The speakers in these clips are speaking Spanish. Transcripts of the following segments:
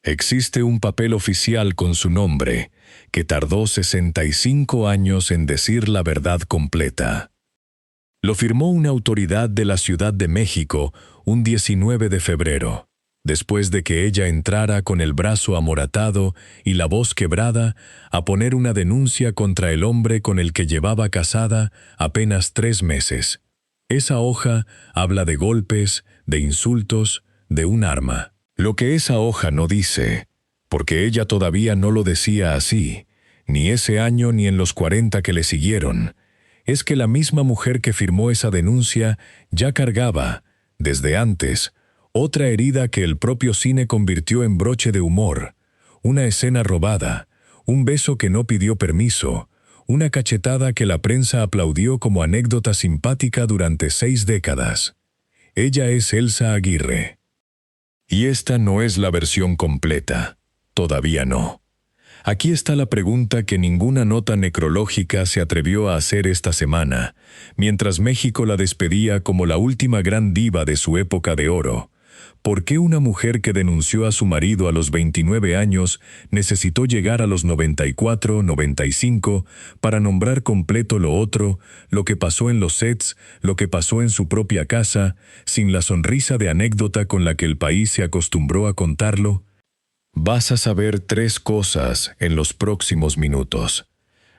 Existe un papel oficial con su nombre, que tardó 65 años en decir la verdad completa. Lo firmó una autoridad de la Ciudad de México un 19 de febrero, después de que ella entrara con el brazo amoratado y la voz quebrada a poner una denuncia contra el hombre con el que llevaba casada apenas 3 meses. Esa hoja habla de golpes, de insultos, de un arma. Lo que esa hoja no dice, porque ella todavía no lo decía así, ni ese año ni en los 40 que le siguieron, es que la misma mujer que firmó esa denuncia ya cargaba, desde antes, otra herida que el propio cine convirtió en broche de humor, una escena robada, un beso que no pidió permiso, una cachetada que la prensa aplaudió como anécdota simpática durante 6 décadas. Ella es Elsa Aguirre. Y esta no es la versión completa. Todavía no. Aquí está la pregunta que ninguna nota necrológica se atrevió a hacer esta semana, mientras México la despedía como la última gran diva de su época de oro. ¿Por qué una mujer que denunció a su marido a los 29 años necesitó llegar a los 94, 95 para nombrar completo lo otro, lo que pasó en los sets, lo que pasó en su propia casa, sin la sonrisa de anécdota con la que el país se acostumbró a contarlo? Vas a saber 3 cosas en los próximos minutos.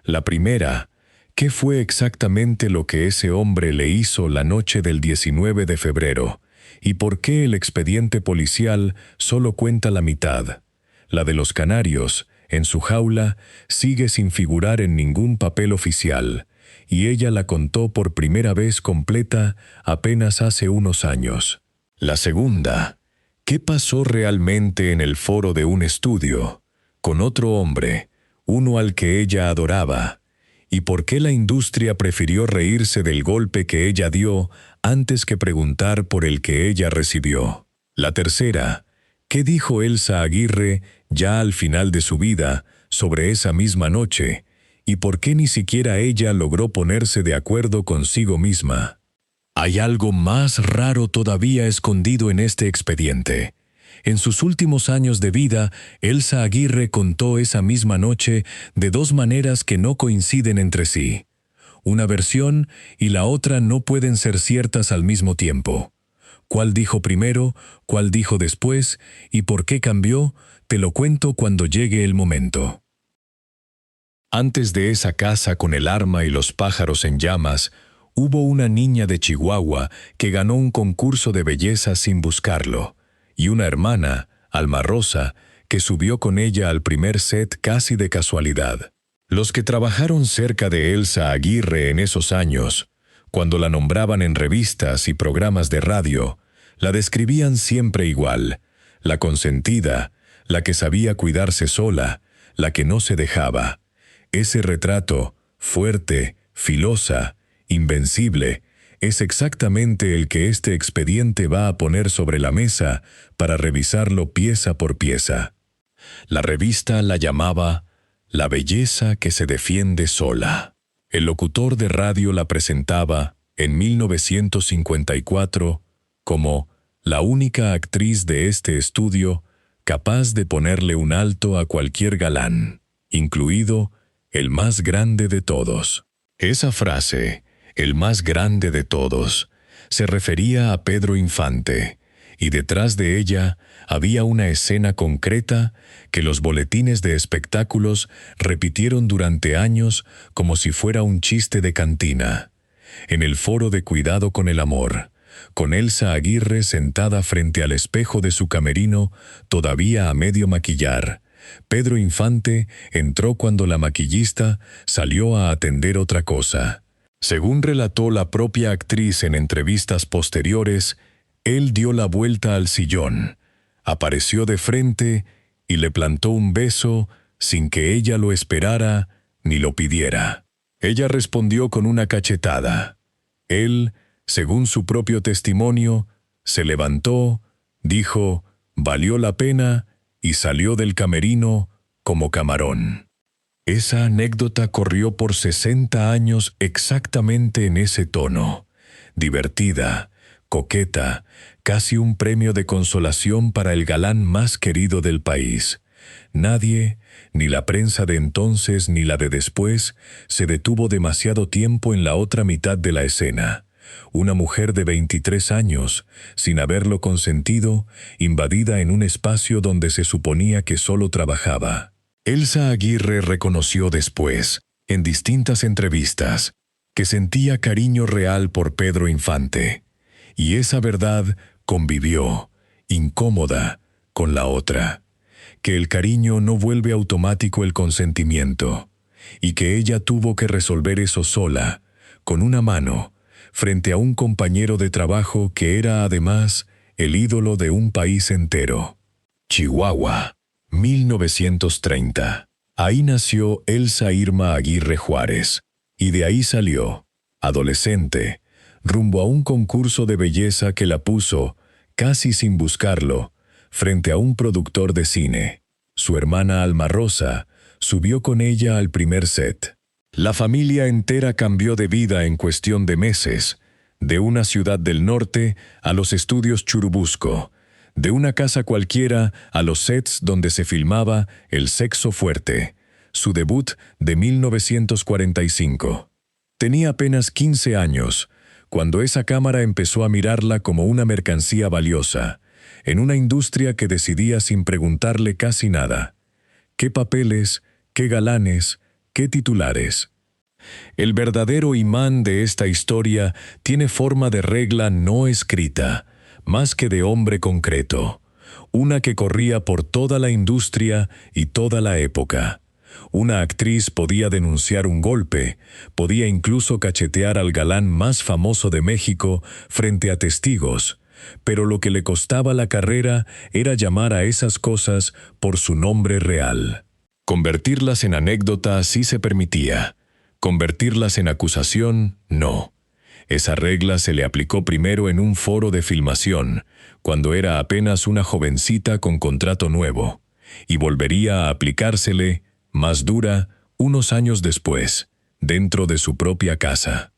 La primera, ¿qué fue exactamente lo que ese hombre le hizo la noche del 19 de febrero? ¿Y por qué el expediente policial solo cuenta la mitad? La de los canarios, en su jaula, sigue sin figurar en ningún papel oficial, y ella la contó por primera vez completa apenas hace unos años. La segunda, ¿qué pasó realmente en el foro de un estudio, con otro hombre, uno al que ella adoraba? ¿Y por qué la industria prefirió reírse del golpe que ella dio antes que preguntar por el que ella recibió? La tercera, ¿qué dijo Elsa Aguirre ya al final de su vida sobre esa misma noche? ¿Y por qué ni siquiera ella logró ponerse de acuerdo consigo misma? Hay algo más raro todavía escondido en este expediente. En sus últimos años de vida, Elsa Aguirre contó esa misma noche de 2 maneras que no coinciden entre sí. Una versión y la otra no pueden ser ciertas al mismo tiempo. ¿Cuál dijo primero? ¿Cuál dijo después? ¿Y por qué cambió? Te lo cuento cuando llegue el momento. Antes de esa casa con el arma y los pájaros en llamas, hubo una niña de Chihuahua que ganó un concurso de belleza sin buscarlo, y una hermana, Alma Rosa, que subió con ella al primer set casi de casualidad. Los que trabajaron cerca de Elsa Aguirre en esos años, cuando la nombraban en revistas y programas de radio, la describían siempre igual: la consentida, la que sabía cuidarse sola, la que no se dejaba. Ese retrato, fuerte, filosa, invencible, es exactamente el que este expediente va a poner sobre la mesa para revisarlo pieza por pieza. La revista la llamaba La belleza que se defiende sola. El locutor de radio la presentaba, en 1954, como la única actriz de este estudio capaz de ponerle un alto a cualquier galán, incluido el más grande de todos. Esa frase, el más grande de todos, se refería a Pedro Infante, y detrás de ella había una escena concreta que los boletines de espectáculos repitieron durante años como si fuera un chiste de cantina. En el foro de Cuidado con el Amor, con Elsa Aguirre sentada frente al espejo de su camerino, todavía a medio maquillar, Pedro Infante entró cuando la maquillista salió a atender otra cosa. Según relató la propia actriz en entrevistas posteriores, él dio la vuelta al sillón, apareció de frente y le plantó un beso sin que ella lo esperara ni lo pidiera. Ella respondió con una cachetada. Él, según su propio testimonio, se levantó, dijo, «Valió la pena», y salió del camerino como camarón. Esa anécdota corrió por 60 años exactamente en ese tono, divertida, coqueta, casi un premio de consolación para el galán más querido del país. Nadie, ni la prensa de entonces ni la de después, se detuvo demasiado tiempo en la otra mitad de la escena. Una mujer de 23 años, sin haberlo consentido, invadida en un espacio donde se suponía que solo trabajaba. Elsa Aguirre reconoció después, en distintas entrevistas, que sentía cariño real por Pedro Infante, y esa verdad convivió, incómoda, con la otra, que el cariño no vuelve automático el consentimiento, y que ella tuvo que resolver eso sola, con una mano, frente a un compañero de trabajo que era además el ídolo de un país entero. Chihuahua, 1930. Ahí nació Elsa Irma Aguirre Juárez, y de ahí salió, adolescente, rumbo a un concurso de belleza que la puso, casi sin buscarlo, frente a un productor de cine. Su hermana Alma Rosa subió con ella al primer set. La familia entera cambió de vida en cuestión de meses, de una ciudad del norte a los estudios Churubusco, de una casa cualquiera a los sets donde se filmaba El Sexo Fuerte, su debut de 1945. Tenía apenas 15 años, cuando esa cámara empezó a mirarla como una mercancía valiosa, en una industria que decidía sin preguntarle casi nada. ¿Qué papeles, qué galanes, qué titulares? El verdadero imán de esta historia tiene forma de regla no escrita, más que de hombre concreto, una que corría por toda la industria y toda la época. Una actriz podía denunciar un golpe, podía incluso cachetear al galán más famoso de México frente a testigos, pero lo que le costaba la carrera era llamar a esas cosas por su nombre real. Convertirlas en anécdota sí se permitía, convertirlas en acusación no. Esa regla se le aplicó primero en un foro de filmación, cuando era apenas una jovencita con contrato nuevo, y volvería a aplicársele, más dura, unos años después, dentro de su propia casa.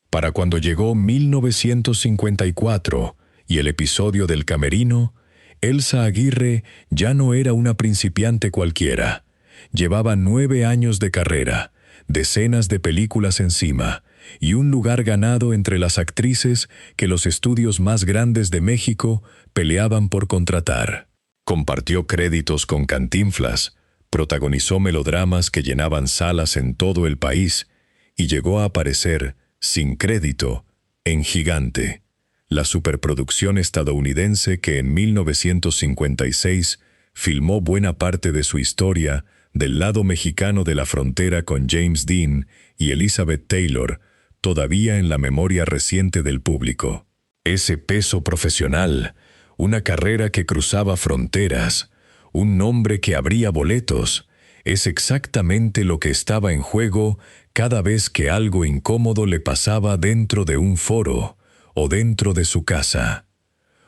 Para cuando llegó 1954 y el episodio del camerino, Elsa Aguirre ya no era una principiante cualquiera. Llevaba 9 años de carrera, decenas de películas encima, y un lugar ganado entre las actrices que los estudios más grandes de México peleaban por contratar. Compartió créditos con Cantinflas, protagonizó melodramas que llenaban salas en todo el país y llegó a aparecer, sin crédito, en Gigante, la superproducción estadounidense que en 1956 filmó buena parte de su historia del lado mexicano de la frontera con James Dean y Elizabeth Taylor, todavía en la memoria reciente del público. Ese peso profesional, una carrera que cruzaba fronteras, un nombre que abría boletos, es exactamente lo que estaba en juego cada vez que algo incómodo le pasaba dentro de un foro o dentro de su casa.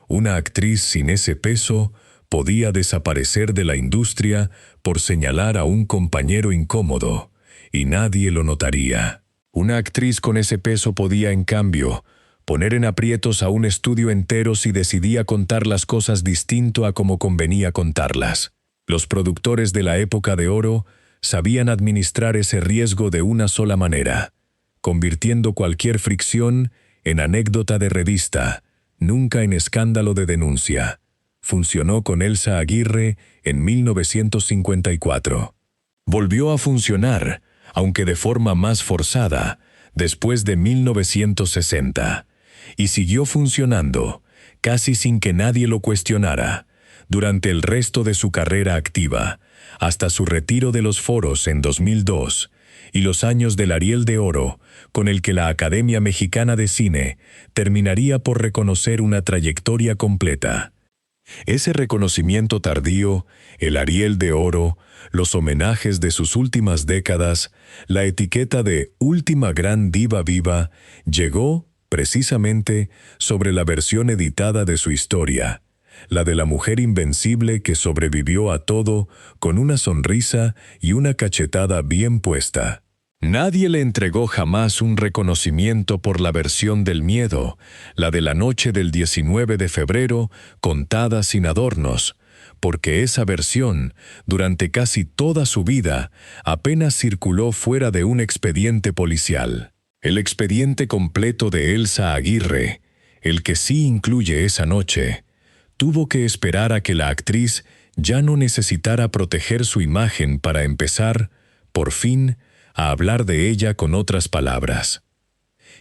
Una actriz sin ese peso podía desaparecer de la industria por señalar a un compañero incómodo, y nadie lo notaría. Una actriz con ese peso podía, en cambio, poner en aprietos a un estudio entero si decidía contar las cosas distinto a como convenía contarlas. Los productores de la época de oro sabían administrar ese riesgo de una sola manera, convirtiendo cualquier fricción en anécdota de revista, nunca en escándalo de denuncia. Funcionó con Elsa Aguirre en 1954. Volvió a funcionar, aunque de forma más forzada, después de 1960, y siguió funcionando, casi sin que nadie lo cuestionara, durante el resto de su carrera activa, hasta su retiro de los foros en 2002, y los años del Ariel de Oro, con el que la Academia Mexicana de Cine terminaría por reconocer una trayectoria completa. Ese reconocimiento tardío, el Ariel de Oro, los homenajes de sus últimas décadas, la etiqueta de última gran diva viva, llegó, precisamente, sobre la versión editada de su historia, la de la mujer invencible que sobrevivió a todo con una sonrisa y una cachetada bien puesta. Nadie le entregó jamás un reconocimiento por la versión del miedo, la de la noche del 19 de febrero, contada sin adornos, porque esa versión, durante casi toda su vida, apenas circuló fuera de un expediente policial. El expediente completo de Elsa Aguirre, el que sí incluye esa noche, tuvo que esperar a que la actriz ya no necesitara proteger su imagen para empezar, por fin, a hablar de ella con otras palabras.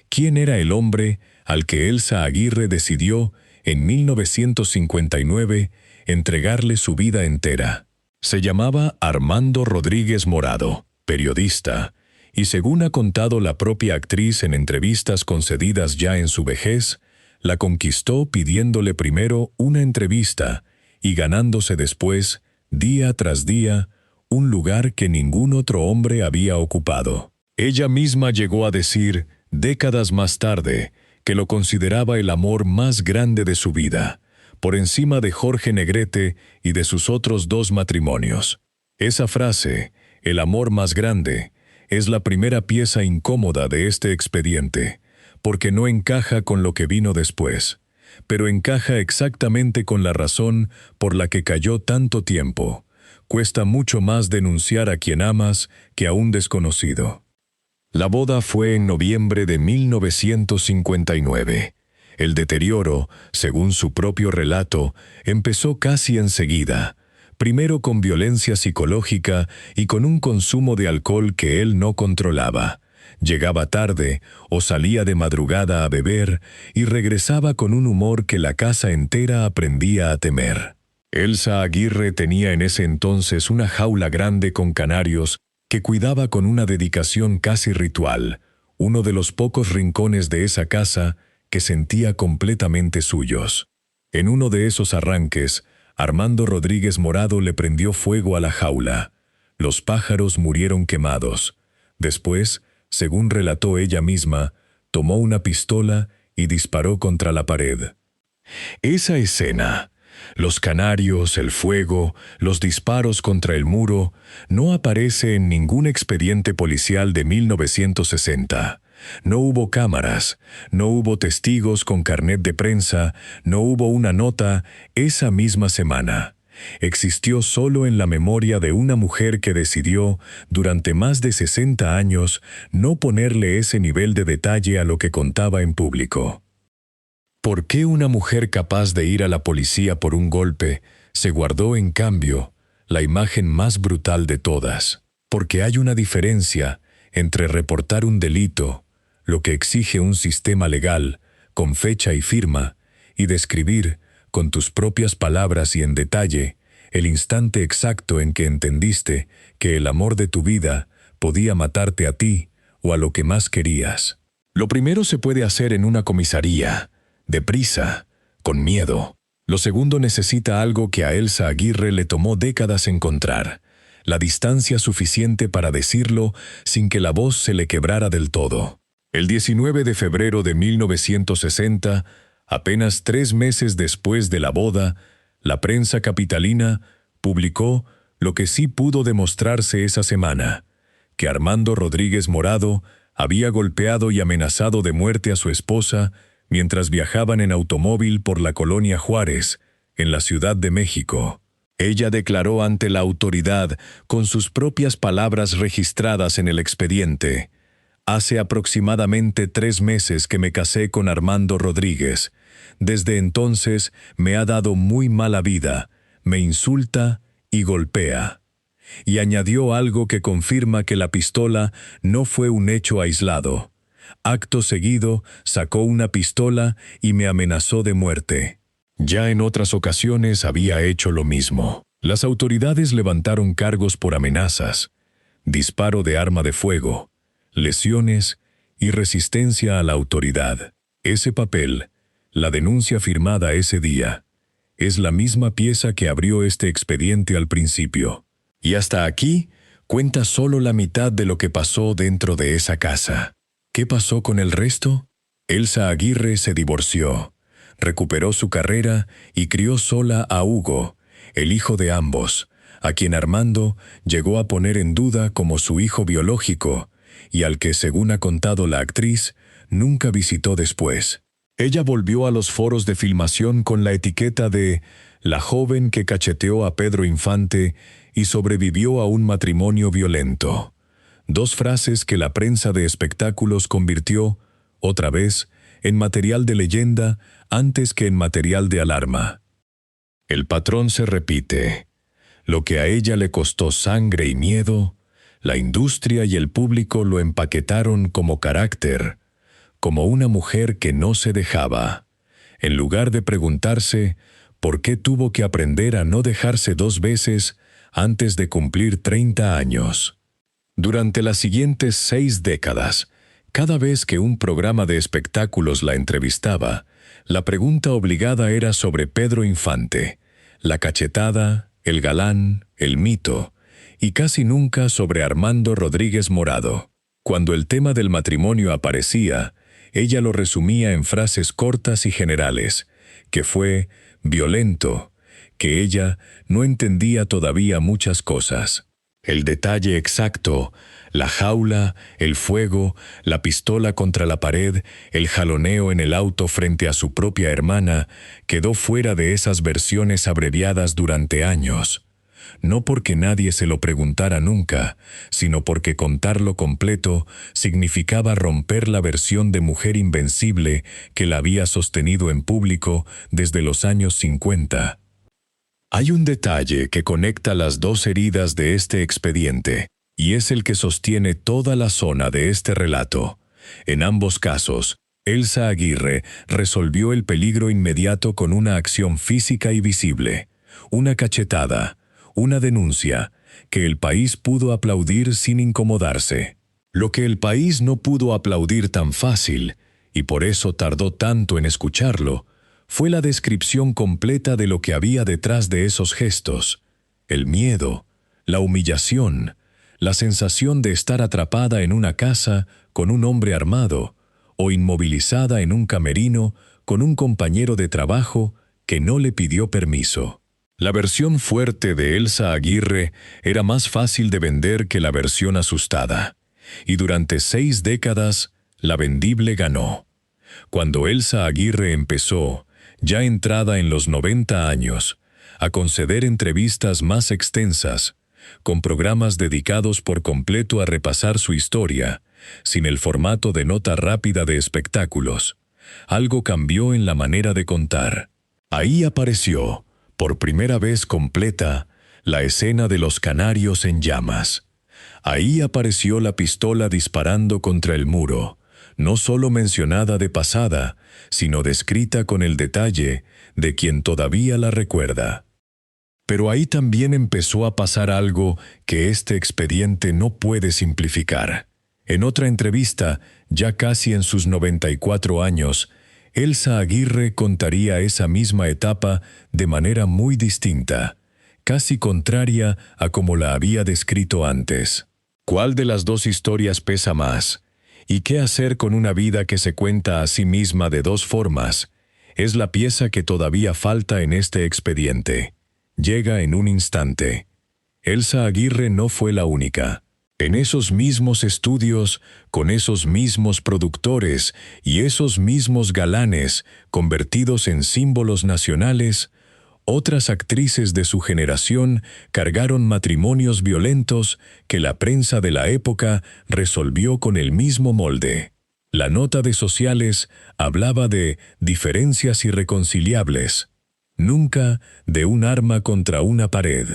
¿Quién era el hombre al que Elsa Aguirre decidió, en 1959, entregarle su vida entera? Se llamaba Armando Rodríguez Morado, periodista, y según ha contado la propia actriz en entrevistas concedidas ya en su vejez, la conquistó pidiéndole primero una entrevista y ganándose después, día tras día, un lugar que ningún otro hombre había ocupado. Ella misma llegó a decir, décadas más tarde, que lo consideraba el amor más grande de su vida, por encima de Jorge Negrete y de sus otros 2 matrimonios. Esa frase, el amor más grande, es la primera pieza incómoda de este expediente, porque no encaja con lo que vino después, pero encaja exactamente con la razón por la que cayó tanto tiempo. Cuesta mucho más denunciar a quien amas que a un desconocido. La boda fue en noviembre de 1959. El deterioro, según su propio relato, empezó casi enseguida, primero con violencia psicológica y con un consumo de alcohol que él no controlaba. Llegaba tarde o salía de madrugada a beber y regresaba con un humor que la casa entera aprendía a temer. Elsa Aguirre tenía en ese entonces una jaula grande con canarios que cuidaba con una dedicación casi ritual, uno de los pocos rincones de esa casa que sentía completamente suyos. En uno de esos arranques, Armando Rodríguez Morado le prendió fuego a la jaula. Los pájaros murieron quemados. Después, según relató ella misma, tomó una pistola y disparó contra la pared. Esa escena, los canarios, el fuego, los disparos contra el muro, no aparece en ningún expediente policial de 1960. No hubo cámaras, no hubo testigos con carnet de prensa, no hubo una nota esa misma semana. Existió solo en la memoria de una mujer que decidió, durante más de 60 años, no ponerle ese nivel de detalle a lo que contaba en público. ¿Por qué una mujer capaz de ir a la policía por un golpe se guardó, en cambio, la imagen más brutal de todas? Porque hay una diferencia entre reportar un delito, lo que exige un sistema legal, con fecha y firma, y describir, con tus propias palabras y en detalle, el instante exacto en que entendiste que el amor de tu vida podía matarte a ti o a lo que más querías. Lo primero se puede hacer en una comisaría, deprisa, con miedo. Lo segundo necesita algo que a Elsa Aguirre le tomó décadas encontrar, la distancia suficiente para decirlo sin que la voz se le quebrara del todo. El 19 de febrero de 1960, apenas 3 meses después de la boda, la prensa capitalina publicó lo que sí pudo demostrarse esa semana, que Armando Rodríguez Morado había golpeado y amenazado de muerte a su esposa mientras viajaban en automóvil por la colonia Juárez, en la Ciudad de México. Ella declaró ante la autoridad, con sus propias palabras registradas en el expediente: hace aproximadamente 3 meses que me casé con Armando Rodríguez. Desde entonces me ha dado muy mala vida, me insulta y golpea. Y añadió algo que confirma que la pistola no fue un hecho aislado. Acto seguido, sacó una pistola y me amenazó de muerte. Ya en otras ocasiones había hecho lo mismo. Las autoridades levantaron cargos por amenazas, disparo de arma de fuego, lesiones y resistencia a la autoridad. Ese papel, la denuncia firmada ese día, es la misma pieza que abrió este expediente al principio. Y hasta aquí cuenta solo la mitad de lo que pasó dentro de esa casa. ¿Qué pasó con el resto? Elsa Aguirre se divorció, recuperó su carrera y crió sola a Hugo, el hijo de ambos, a quien Armando llegó a poner en duda como su hijo biológico, y al que, según ha contado la actriz, nunca visitó después. Ella volvió a los foros de filmación con la etiqueta de «la joven que cacheteó a Pedro Infante y sobrevivió a un matrimonio violento». Dos frases que la prensa de espectáculos convirtió, otra vez, en material de leyenda antes que en material de alarma. El patrón se repite. Lo que a ella le costó sangre y miedo, la industria y el público lo empaquetaron como carácter, como una mujer que no se dejaba, en lugar de preguntarse por qué tuvo que aprender a no dejarse 2 veces antes de cumplir 30 años. Durante las siguientes 6 décadas, cada vez que un programa de espectáculos la entrevistaba, la pregunta obligada era sobre Pedro Infante, la cachetada, el galán, el mito, y casi nunca sobre Armando Rodríguez Morado. Cuando el tema del matrimonio aparecía, ella lo resumía en frases cortas y generales, que fue violento, que ella no entendía todavía muchas cosas. El detalle exacto, la jaula, el fuego, la pistola contra la pared, el jaloneo en el auto frente a su propia hermana, quedó fuera de esas versiones abreviadas durante años. No porque nadie se lo preguntara nunca, sino porque contarlo completo significaba romper la versión de mujer invencible que la había sostenido en público desde los años 50. Hay un detalle que conecta las 2 heridas de este expediente, y es el que sostiene toda la zona de este relato. En ambos casos, Elsa Aguirre resolvió el peligro inmediato con una acción física y visible, una cachetada, una denuncia, que el país pudo aplaudir sin incomodarse. Lo que el país no pudo aplaudir tan fácil, y por eso tardó tanto en escucharlo, fue la descripción completa de lo que había detrás de esos gestos: el miedo, la humillación, la sensación de estar atrapada en una casa con un hombre armado, o inmovilizada en un camerino con un compañero de trabajo que no le pidió permiso. La versión fuerte de Elsa Aguirre era más fácil de vender que la versión asustada, y durante 6 décadas la vendible ganó. Cuando Elsa Aguirre empezó, ya entrada en los 90 años, a conceder entrevistas más extensas, con programas dedicados por completo a repasar su historia, sin el formato de nota rápida de espectáculos, algo cambió en la manera de contar. Ahí apareció, por primera vez completa, la escena de los canarios en llamas. Ahí apareció la pistola disparando contra el muro, no solo mencionada de pasada, sino descrita con el detalle de quien todavía la recuerda. Pero ahí también empezó a pasar algo que este expediente no puede simplificar. En otra entrevista, ya casi en sus 94 años, Elsa Aguirre contaría esa misma etapa de manera muy distinta, casi contraria a como la había descrito antes. ¿Cuál de las 2 historias pesa más? ¿Y qué hacer con una vida que se cuenta a sí misma de 2 formas? Es la pieza que todavía falta en este expediente. Llega en un instante. Elsa Aguirre no fue la única. En esos mismos estudios, con esos mismos productores y esos mismos galanes convertidos en símbolos nacionales, otras actrices de su generación cargaron matrimonios violentos que la prensa de la época resolvió con el mismo molde. La nota de Sociales hablaba de diferencias irreconciliables, nunca de un arma contra una pared.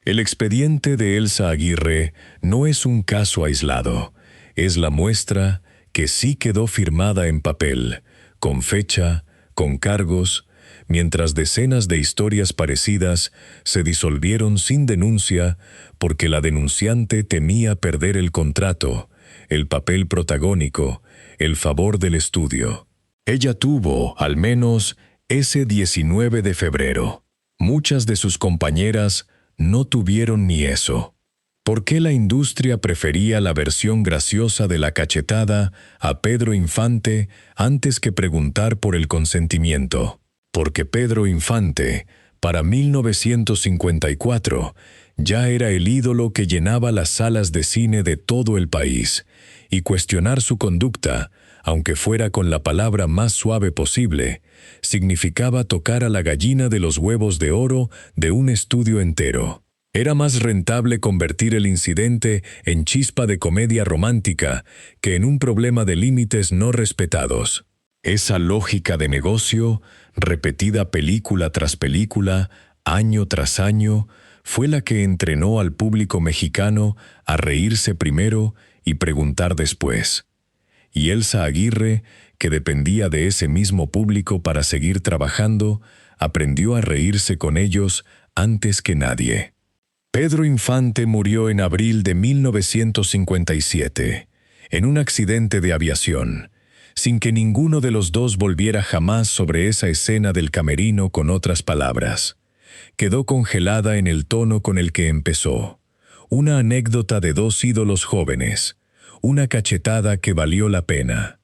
El expediente de Elsa Aguirre no es un caso aislado, es la muestra que sí quedó firmada en papel, con fecha, con cargos, mientras decenas de historias parecidas se disolvieron sin denuncia porque la denunciante temía perder el contrato, el papel protagónico, el favor del estudio. Ella tuvo, al menos, ese 19 de febrero. Muchas de sus compañeras no tuvieron ni eso. ¿Por qué la industria prefería la versión graciosa de la cachetada a Pedro Infante antes que preguntar por el consentimiento? Porque Pedro Infante, para 1954, Ya era el ídolo que llenaba las salas de cine de todo el país, y cuestionar su conducta, aunque fuera con la palabra más suave posible, significaba tocar a la gallina de los huevos de oro de un estudio entero. Era más rentable convertir el incidente en chispa de comedia romántica que en un problema de límites no respetados. Esa lógica de negocio, repetida película tras película, año tras año, fue la que entrenó al público mexicano a reírse primero y preguntar después. Y Elsa Aguirre, que dependía de ese mismo público para seguir trabajando, aprendió a reírse con ellos antes que nadie. Pedro Infante murió en abril de 1957, en un accidente de aviación, sin que ninguno de los dos volviera jamás sobre esa escena del camerino con otras palabras. Quedó congelada en el tono con el que empezó. Una anécdota de dos ídolos jóvenes, una cachetada que valió la pena.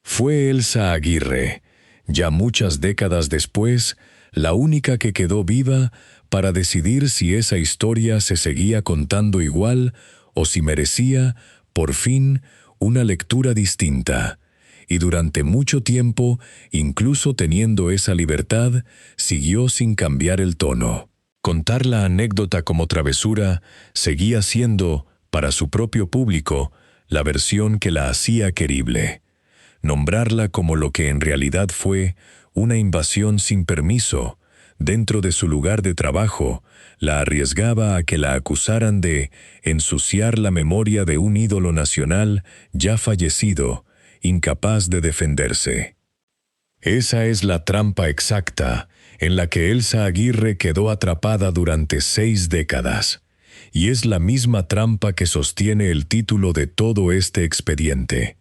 Fue Elsa Aguirre, ya muchas décadas después, la única que quedó viva para decidir si esa historia se seguía contando igual o si merecía, por fin, una lectura distinta. Y durante mucho tiempo, incluso teniendo esa libertad, siguió sin cambiar el tono. Contar la anécdota como travesura seguía siendo, para su propio público, la versión que la hacía querible. Nombrarla como lo que en realidad fue, una invasión sin permiso, dentro de su lugar de trabajo, la arriesgaba a que la acusaran de ensuciar la memoria de un ídolo nacional ya fallecido, incapaz de defenderse. Esa es la trampa exacta en la que Elsa Aguirre quedó atrapada durante 6 décadas, y es la misma trampa que sostiene el título de todo este expediente.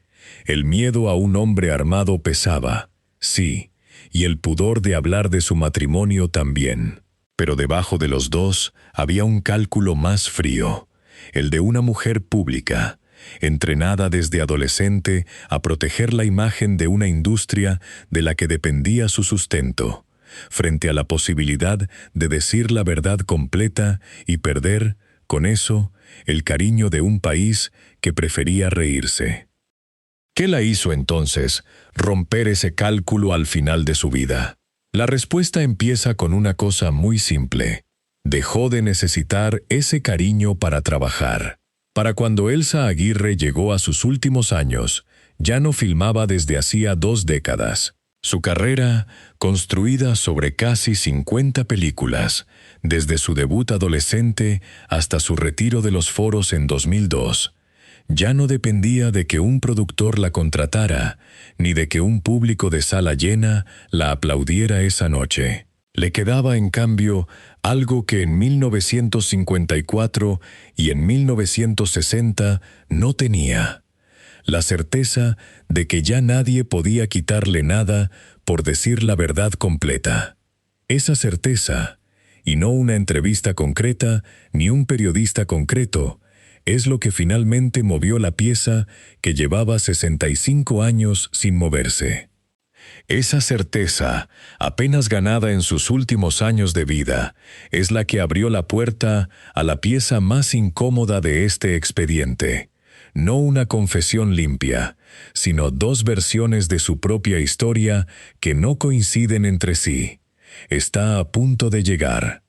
El miedo a un hombre armado pesaba, sí, y el pudor de hablar de su matrimonio también. Pero debajo de los dos había un cálculo más frío, el de una mujer pública, entrenada desde adolescente a proteger la imagen de una industria de la que dependía su sustento, frente a la posibilidad de decir la verdad completa y perder, con eso, el cariño de un país que prefería reírse. ¿Qué la hizo entonces romper ese cálculo al final de su vida? La respuesta empieza con una cosa muy simple. Dejó de necesitar ese cariño para trabajar. Para cuando Elsa Aguirre llegó a sus últimos años, ya no filmaba desde hacía 2 décadas. Su carrera, construida sobre casi 50 películas, desde su debut adolescente hasta su retiro de los foros en 2002, ya no dependía de que un productor la contratara, ni de que un público de sala llena la aplaudiera esa noche. Le quedaba, en cambio, algo que en 1954 y en 1960 no tenía: la certeza de que ya nadie podía quitarle nada por decir la verdad completa. Esa certeza, y no una entrevista concreta ni un periodista concreto, es lo que finalmente movió la pieza que llevaba 65 años sin moverse. Esa certeza, apenas ganada en sus últimos años de vida, es la que abrió la puerta a la pieza más incómoda de este expediente. No una confesión limpia, sino 2 versiones de su propia historia que no coinciden entre sí. Está a punto de llegar.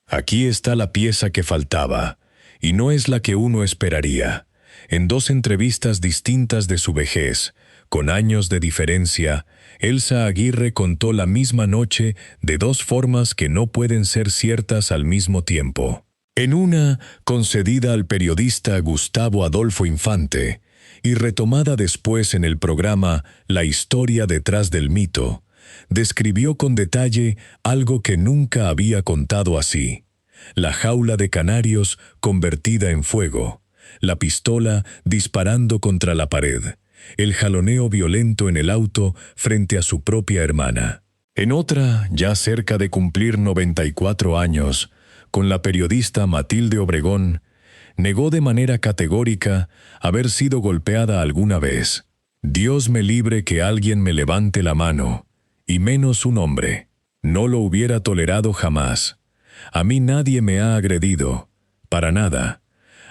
Aquí está la pieza que faltaba, y no es la que uno esperaría. En 2 entrevistas distintas de su vejez, con años de diferencia, Elsa Aguirre contó la misma noche de 2 formas que no pueden ser ciertas al mismo tiempo. En una, concedida al periodista Gustavo Adolfo Infante, y retomada después en el programa La historia detrás del mito, describió con detalle algo que nunca había contado así: la jaula de canarios convertida en fuego, la pistola disparando contra la pared, el jaloneo violento en el auto frente a su propia hermana. En otra, ya cerca de cumplir 94 años, con la periodista Matilde Obregón, negó de manera categórica haber sido golpeada alguna vez. Dios me libre que alguien me levante la mano, y menos un hombre. No lo hubiera tolerado jamás. A mí nadie me ha agredido. Para nada.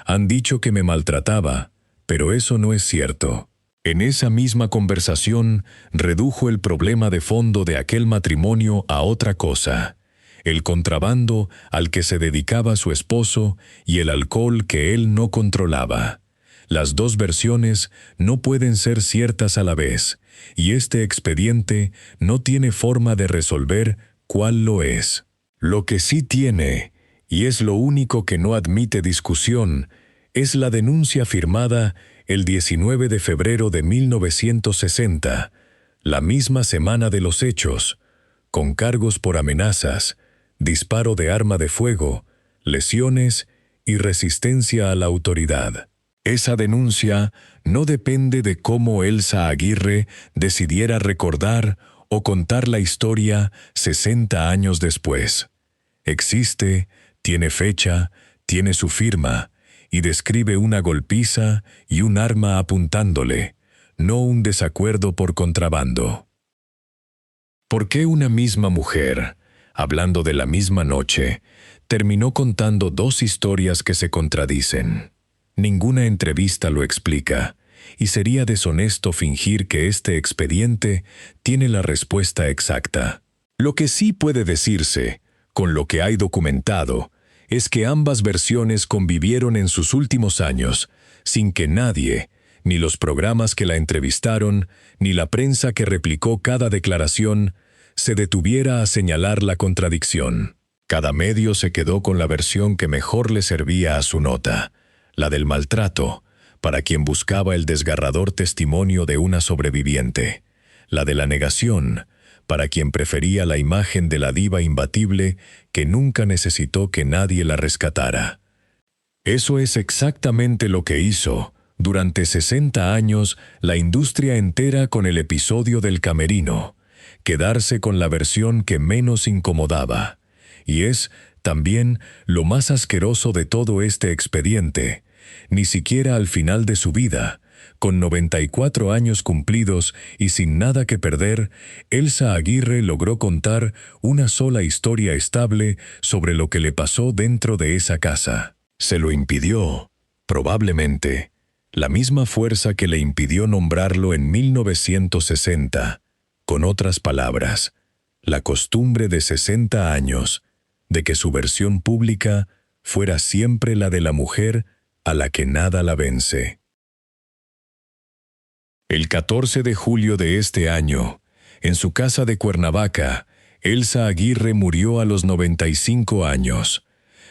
Han dicho que me maltrataba, pero eso no es cierto. En esa misma conversación, redujo el problema de fondo de aquel matrimonio a otra cosa: el contrabando al que se dedicaba su esposo y el alcohol que él no controlaba. Las dos versiones no pueden ser ciertas a la vez, y este expediente no tiene forma de resolver cuál lo es. Lo que sí tiene, y es lo único que no admite discusión, es la denuncia firmada el 19 de febrero de 1960, la misma semana de los hechos, con cargos por amenazas, disparo de arma de fuego, lesiones y resistencia a la autoridad. Esa denuncia no depende de cómo Elsa Aguirre decidiera recordar o contar la historia 60 años después. Existe, tiene fecha, tiene su firma, y describe una golpiza y un arma apuntándole, no un desacuerdo por contrabando. ¿Por qué una misma mujer, hablando de la misma noche, terminó contando dos historias que se contradicen? Ninguna entrevista lo explica, y sería deshonesto fingir que este expediente tiene la respuesta exacta. Lo que sí puede decirse, con lo que hay documentado, es que ambas versiones convivieron en sus últimos años, sin que nadie, ni los programas que la entrevistaron, ni la prensa que replicó cada declaración, se detuviera a señalar la contradicción. Cada medio se quedó con la versión que mejor le servía a su nota, la del maltrato, para quien buscaba el desgarrador testimonio de una sobreviviente, la de la negación, para quien prefería la imagen de la diva imbatible que nunca necesitó que nadie la rescatara. Eso es exactamente lo que hizo, durante 60 años, la industria entera con el episodio del camerino, quedarse con la versión que menos incomodaba. Y es, también, lo más asqueroso de todo este expediente. Ni siquiera al final de su vida, con 94 años cumplidos y sin nada que perder, Elsa Aguirre logró contar una sola historia estable sobre lo que le pasó dentro de esa casa. Se lo impidió, probablemente, la misma fuerza que le impidió nombrarlo en 1960. Con otras palabras, la costumbre de 60 años, de que su versión pública fuera siempre la de la mujer a la que nada la vence. El 14 de julio de este año, en su casa de Cuernavaca, Elsa Aguirre murió a los 95 años.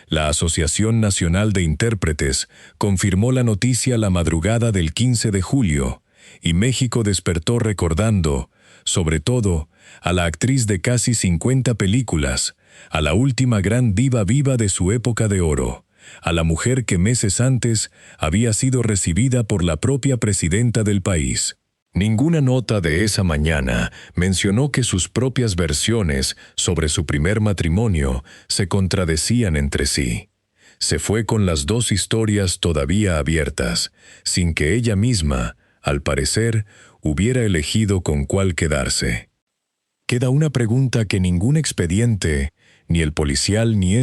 La Asociación Nacional de Intérpretes confirmó la noticia la madrugada del 15 de julio, y México despertó recordando, sobre todo, a la actriz de casi 50 películas, a la última gran diva viva de su época de oro, a la mujer que meses antes había sido recibida por la propia presidenta del país. Ninguna nota de esa mañana mencionó que sus propias versiones sobre su primer matrimonio se contradecían entre sí. Se fue con las dos historias todavía abiertas, sin que ella misma, al parecer, hubiera elegido con cuál quedarse. Queda una pregunta que ningún expediente, ni el policial ni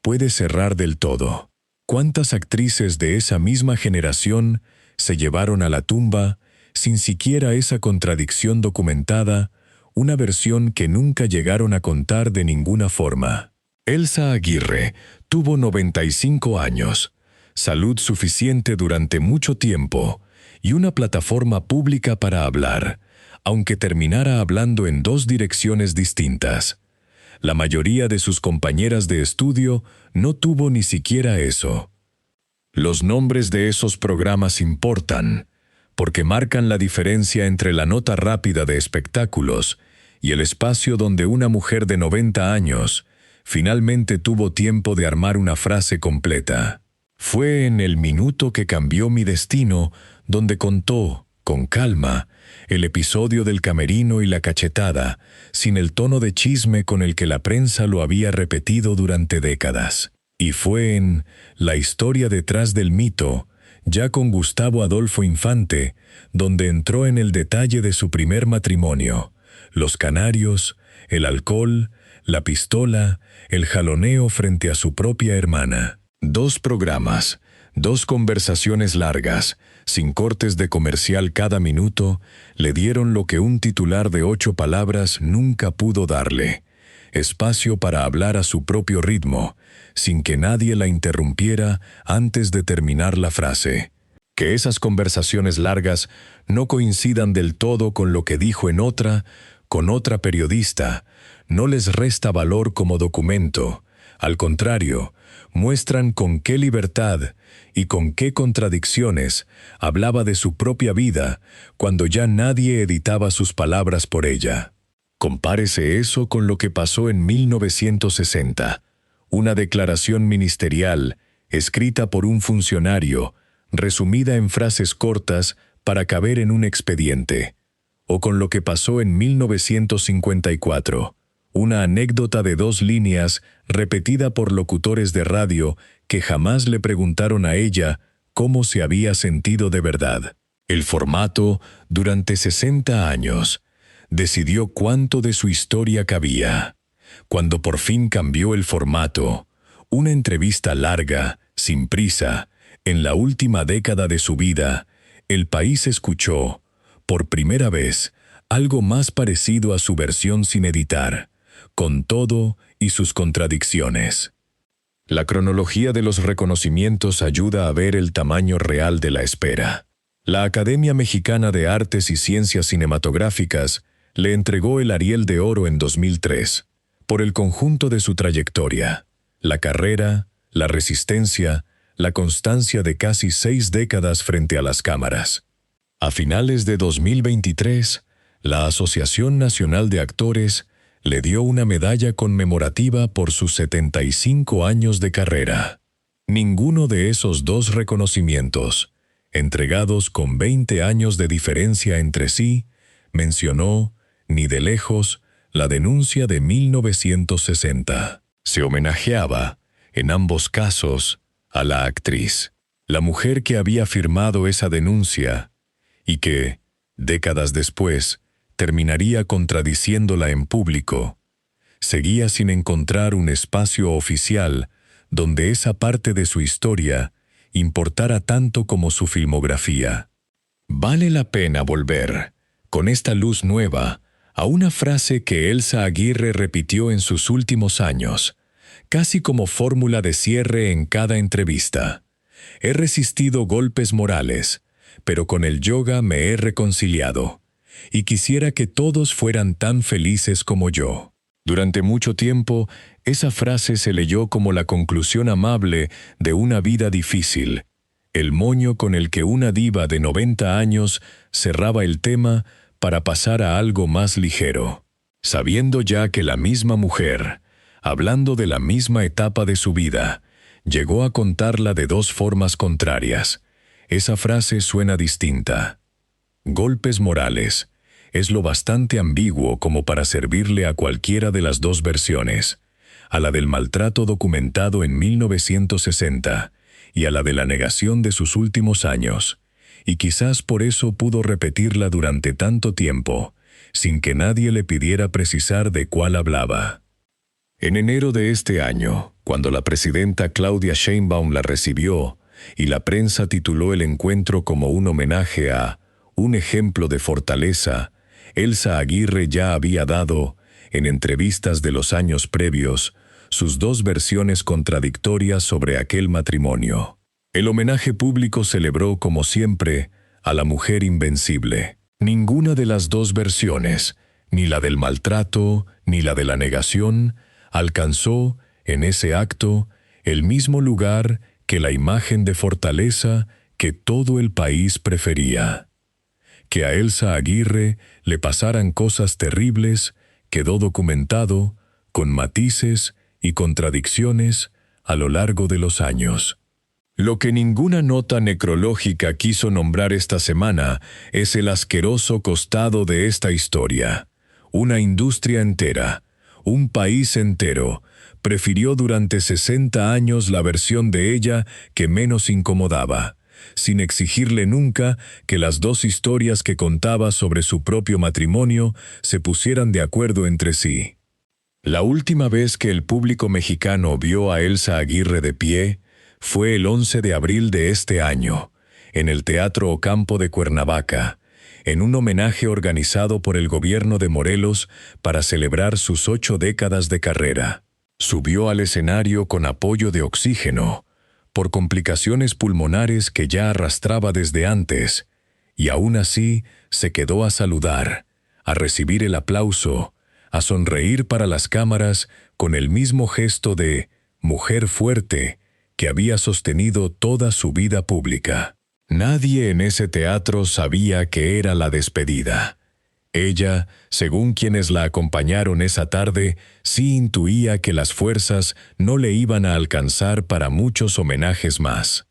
puede cerrar del todo. ¿Cuántas actrices de esa misma generación se llevaron a la tumba sin siquiera esa contradicción documentada, una versión que nunca llegaron a contar de ninguna forma? Elsa Aguirre tuvo 95 años, salud suficiente durante mucho tiempo y una plataforma pública para hablar, aunque terminara hablando en dos direcciones distintas. La mayoría de sus compañeras de estudio no tuvo ni siquiera eso. Los nombres de esos programas importan, porque marcan la diferencia entre la nota rápida de espectáculos y el espacio donde una mujer de 90 años finalmente tuvo tiempo de armar una frase completa. Fue en el minuto que cambió mi destino donde contó, con calma, el episodio del camerino y la cachetada, sin el tono de chisme con el que la prensa lo había repetido durante décadas. Y fue en La historia detrás del mito, ya con Gustavo Adolfo Infante, donde entró en el detalle de su primer matrimonio, los canarios, el alcohol, la pistola, el jaloneo frente a su propia hermana. 2 programas, 2 conversaciones largas, sin cortes de comercial cada minuto, le dieron lo que un titular de 8 palabras nunca pudo darle: espacio para hablar a su propio ritmo, sin que nadie la interrumpiera antes de terminar la frase. Que esas conversaciones largas no coincidan del todo con lo que dijo con otra periodista, no les resta valor como documento. Al contrario, muestran con qué libertad y con qué contradicciones hablaba de su propia vida cuando ya nadie editaba sus palabras por ella. Compárese eso con lo que pasó en 1960. Una declaración ministerial, escrita por un funcionario, resumida en frases cortas para caber en un expediente. O con lo que pasó en 1954. Una anécdota de 2 líneas repetida por locutores de radio que jamás le preguntaron a ella cómo se había sentido de verdad. El formato, durante 60 años, decidió cuánto de su historia cabía. Cuando por fin cambió el formato, una entrevista larga, sin prisa, en la última década de su vida, el país escuchó, por primera vez, algo más parecido a su versión sin editar, con todo y sus contradicciones. La cronología de los reconocimientos ayuda a ver el tamaño real de la espera. La Academia Mexicana de Artes y Ciencias Cinematográficas le entregó el Ariel de Oro en 2003, por el conjunto de su trayectoria, la carrera, la resistencia, la constancia de casi 6 décadas frente a las cámaras. A finales de 2023, la Asociación Nacional de Actores le dio una medalla conmemorativa por sus 75 años de carrera. Ninguno de esos 2 reconocimientos, entregados con 20 años de diferencia entre sí, mencionó, ni de lejos, la denuncia de 1960. Se homenajeaba, en ambos casos, a la actriz, la mujer que había firmado esa denuncia y que, décadas después, terminaría contradiciéndola en público. Seguía sin encontrar un espacio oficial donde esa parte de su historia importara tanto como su filmografía. Vale la pena volver, con esta luz nueva, a una frase que Elsa Aguirre repitió en sus últimos años, casi como fórmula de cierre en cada entrevista. He resistido golpes morales, pero con el yoga me he reconciliado. Y quisiera que todos fueran tan felices como yo. Durante mucho tiempo, esa frase se leyó como la conclusión amable de una vida difícil, el moño con el que una diva de 90 años cerraba el tema para pasar a algo más ligero. Sabiendo ya que la misma mujer, hablando de la misma etapa de su vida, llegó a contarla de 2 formas contrarias, esa frase suena distinta. Golpes morales es lo bastante ambiguo como para servirle a cualquiera de las 2 versiones, a la del maltrato documentado en 1960 y a la de la negación de sus últimos años, y quizás por eso pudo repetirla durante tanto tiempo, sin que nadie le pidiera precisar de cuál hablaba. En enero de este año, cuando la presidenta Claudia Sheinbaum la recibió y la prensa tituló el encuentro como un homenaje a un ejemplo de fortaleza, Elsa Aguirre ya había dado, en entrevistas de los años previos, sus 2 versiones contradictorias sobre aquel matrimonio. El homenaje público celebró, como siempre, a la mujer invencible. Ninguna de las 2 versiones, ni la del maltrato, ni la de la negación, alcanzó, en ese acto, el mismo lugar que la imagen de fortaleza que todo el país prefería. Que a Elsa Aguirre le pasaran cosas terribles quedó documentado, con matices y contradicciones, a lo largo de los años. Lo que ninguna nota necrológica quiso nombrar esta semana es el asqueroso costado de esta historia. Una industria entera, un país entero, prefirió durante 60 años la versión de ella que menos incomodaba, sin exigirle nunca que las 2 historias que contaba sobre su propio matrimonio se pusieran de acuerdo entre sí. La última vez que el público mexicano vio a Elsa Aguirre de pie fue el 11 de abril de este año, en el Teatro Ocampo de Cuernavaca, en un homenaje organizado por el gobierno de Morelos para celebrar sus 8 décadas de carrera. Subió al escenario con apoyo de oxígeno, por complicaciones pulmonares que ya arrastraba desde antes, y aún así se quedó a saludar, a recibir el aplauso, a sonreír para las cámaras con el mismo gesto de mujer fuerte que había sostenido toda su vida pública. Nadie en ese teatro sabía que era la despedida. Ella, según quienes la acompañaron esa tarde, sí intuía que las fuerzas no le iban a alcanzar para muchos homenajes más.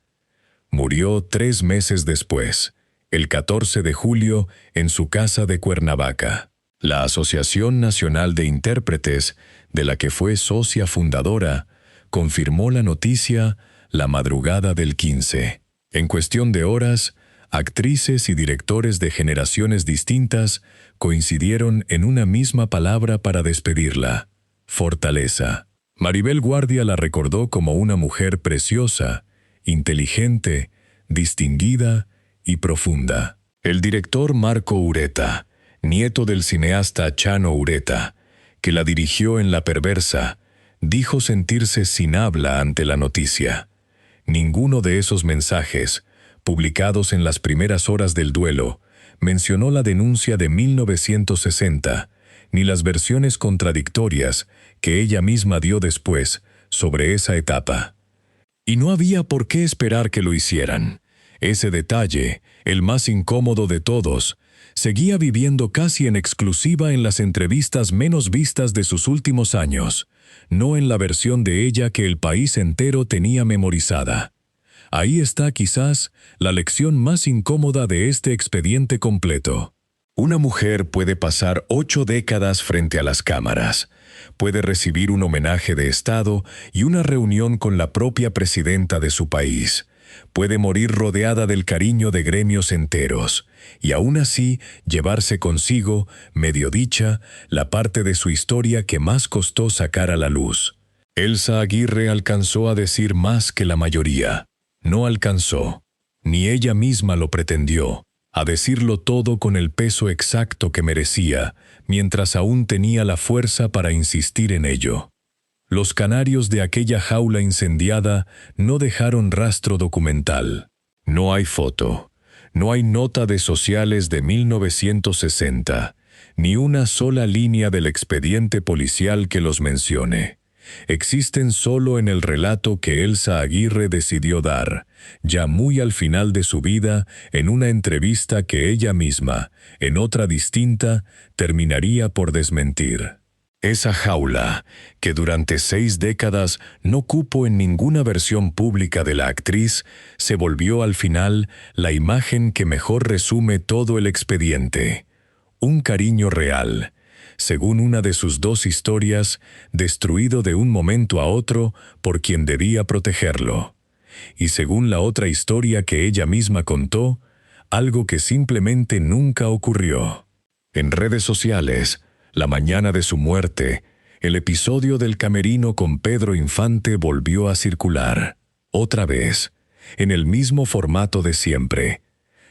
Murió 3 meses después, el 14 de julio, en su casa de Cuernavaca. La Asociación Nacional de Intérpretes, de la que fue socia fundadora, confirmó la noticia la madrugada del 15. En cuestión de horas, actrices y directores de generaciones distintas coincidieron en una misma palabra para despedirla: fortaleza. Maribel Guardia la recordó como una mujer preciosa, inteligente, distinguida y profunda. El director Marco Ureta, nieto del cineasta Chano Ureta, que la dirigió en La Perversa, dijo sentirse sin habla ante la noticia. Ninguno de esos mensajes, publicados en las primeras horas del duelo, mencionó la denuncia de 1960, ni las versiones contradictorias que ella misma dio después sobre esa etapa. Y no había por qué esperar que lo hicieran. Ese detalle, el más incómodo de todos, seguía viviendo casi en exclusiva en las entrevistas menos vistas de sus últimos años, no en la versión de ella que el país entero tenía memorizada. Ahí está quizás la lección más incómoda de este expediente completo. Una mujer puede pasar 8 décadas frente a las cámaras, puede recibir un homenaje de Estado y una reunión con la propia presidenta de su país, puede morir rodeada del cariño de gremios enteros, y aún así llevarse consigo, medio dicha, la parte de su historia que más costó sacar a la luz. Elsa Aguirre alcanzó a decir más que la mayoría. No alcanzó, ni ella misma lo pretendió, a decirlo todo con el peso exacto que merecía, mientras aún tenía la fuerza para insistir en ello. Los canarios de aquella jaula incendiada no dejaron rastro documental. No hay foto, no hay nota de sociales de 1960, ni una sola línea del expediente policial que los mencione. Existen solo en el relato que Elsa Aguirre decidió dar, ya muy al final de su vida, en una entrevista que ella misma, en otra distinta, terminaría por desmentir. Esa jaula, que durante 6 décadas no cupo en ninguna versión pública de la actriz, se volvió al final la imagen que mejor resume todo el expediente. Un cariño real, según una de sus 2 historias, destruido de un momento a otro por quien debía protegerlo. Y según la otra historia que ella misma contó, algo que simplemente nunca ocurrió. En redes sociales, la mañana de su muerte, el episodio del camerino con Pedro Infante volvió a circular. Otra vez, en el mismo formato de siempre.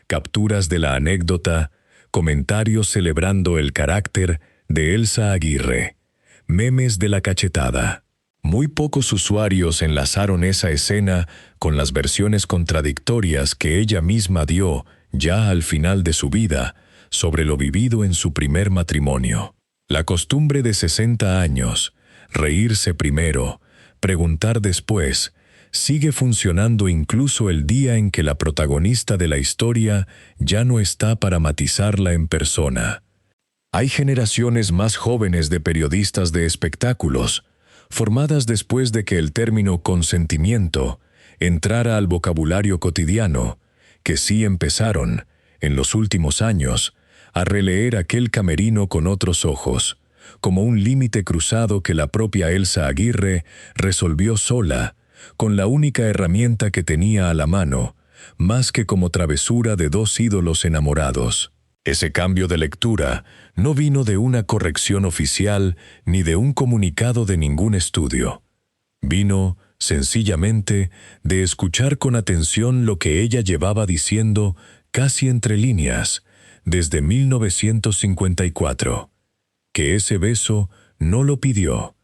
Capturas de la anécdota, comentarios celebrando el carácter de Elsa Aguirre, memes de la cachetada. Muy pocos usuarios enlazaron esa escena con las versiones contradictorias que ella misma dio, ya al final de su vida, sobre lo vivido en su primer matrimonio. La costumbre de 60 años, reírse primero, preguntar después, sigue funcionando incluso el día en que la protagonista de la historia ya no está para matizarla en persona. Hay generaciones más jóvenes de periodistas de espectáculos, formadas después de que el término consentimiento entrara al vocabulario cotidiano, que sí empezaron, en los últimos años, a releer aquel camerino con otros ojos, como un límite cruzado que la propia Elsa Aguirre resolvió sola, con la única herramienta que tenía a la mano, más que como travesura de 2 ídolos enamorados. Ese cambio de lectura no vino de una corrección oficial ni de un comunicado de ningún estudio. Vino, sencillamente, de escuchar con atención lo que ella llevaba diciendo casi entre líneas desde 1954, que ese beso no lo pidió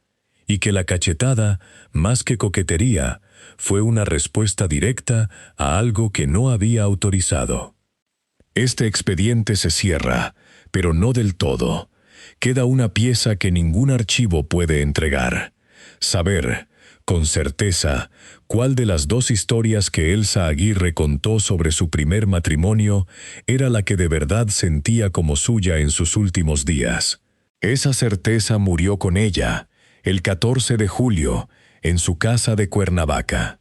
y que la cachetada, más que coquetería, fue una respuesta directa a algo que no había autorizado. Este expediente se cierra, pero no del todo. Queda una pieza que ningún archivo puede entregar: saber, con certeza, cuál de las dos historias que Elsa Aguirre contó sobre su primer matrimonio era la que de verdad sentía como suya en sus últimos días. Esa certeza murió con ella, el 14 de julio, en su casa de Cuernavaca.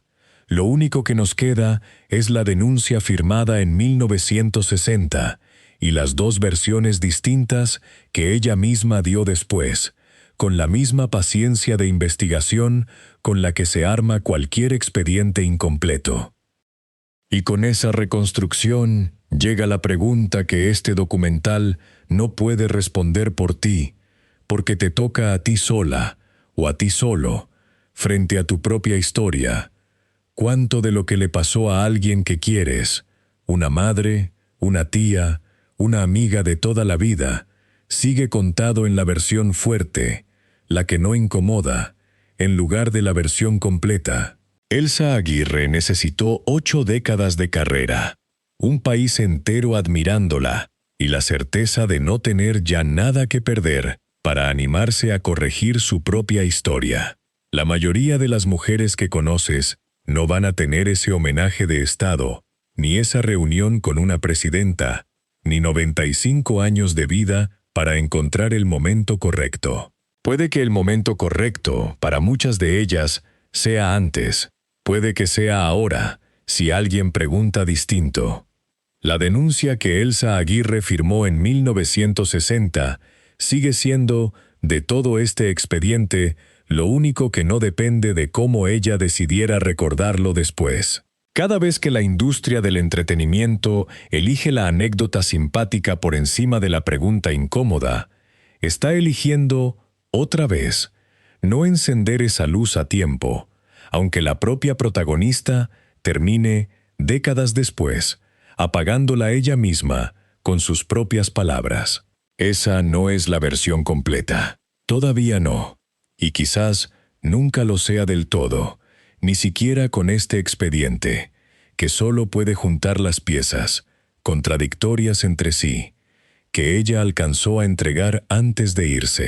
Lo único que nos queda es la denuncia firmada en 1960 y las dos versiones distintas que ella misma dio después, con la misma paciencia de investigación con la que se arma cualquier expediente incompleto. Y con esa reconstrucción llega la pregunta que este documental no puede responder por ti, porque te toca a ti sola o a ti solo, frente a tu propia historia. ¿Cuánto de lo que le pasó a alguien que quieres, una madre, una tía, una amiga de toda la vida, sigue contado en la versión fuerte, la que no incomoda, en lugar de la versión completa? Elsa Aguirre necesitó 8 décadas de carrera, un país entero admirándola y la certeza de no tener ya nada que perder para animarse a corregir su propia historia. La mayoría de las mujeres que conoces no van a tener ese homenaje de Estado, ni esa reunión con una presidenta, ni 95 años de vida para encontrar el momento correcto. Puede que el momento correcto, para muchas de ellas, sea antes. Puede que sea ahora, si alguien pregunta distinto. La denuncia que Elsa Aguirre firmó en 1960 sigue siendo, de todo este expediente, lo único que no depende de cómo ella decidiera recordarlo después. Cada vez que la industria del entretenimiento elige la anécdota simpática por encima de la pregunta incómoda, está eligiendo, otra vez, no encender esa luz a tiempo, aunque la propia protagonista termine, décadas después, apagándola ella misma con sus propias palabras. Esa no es la versión completa. Todavía no. Y quizás nunca lo sea del todo, ni siquiera con este expediente, que solo puede juntar las piezas, contradictorias entre sí, que ella alcanzó a entregar antes de irse.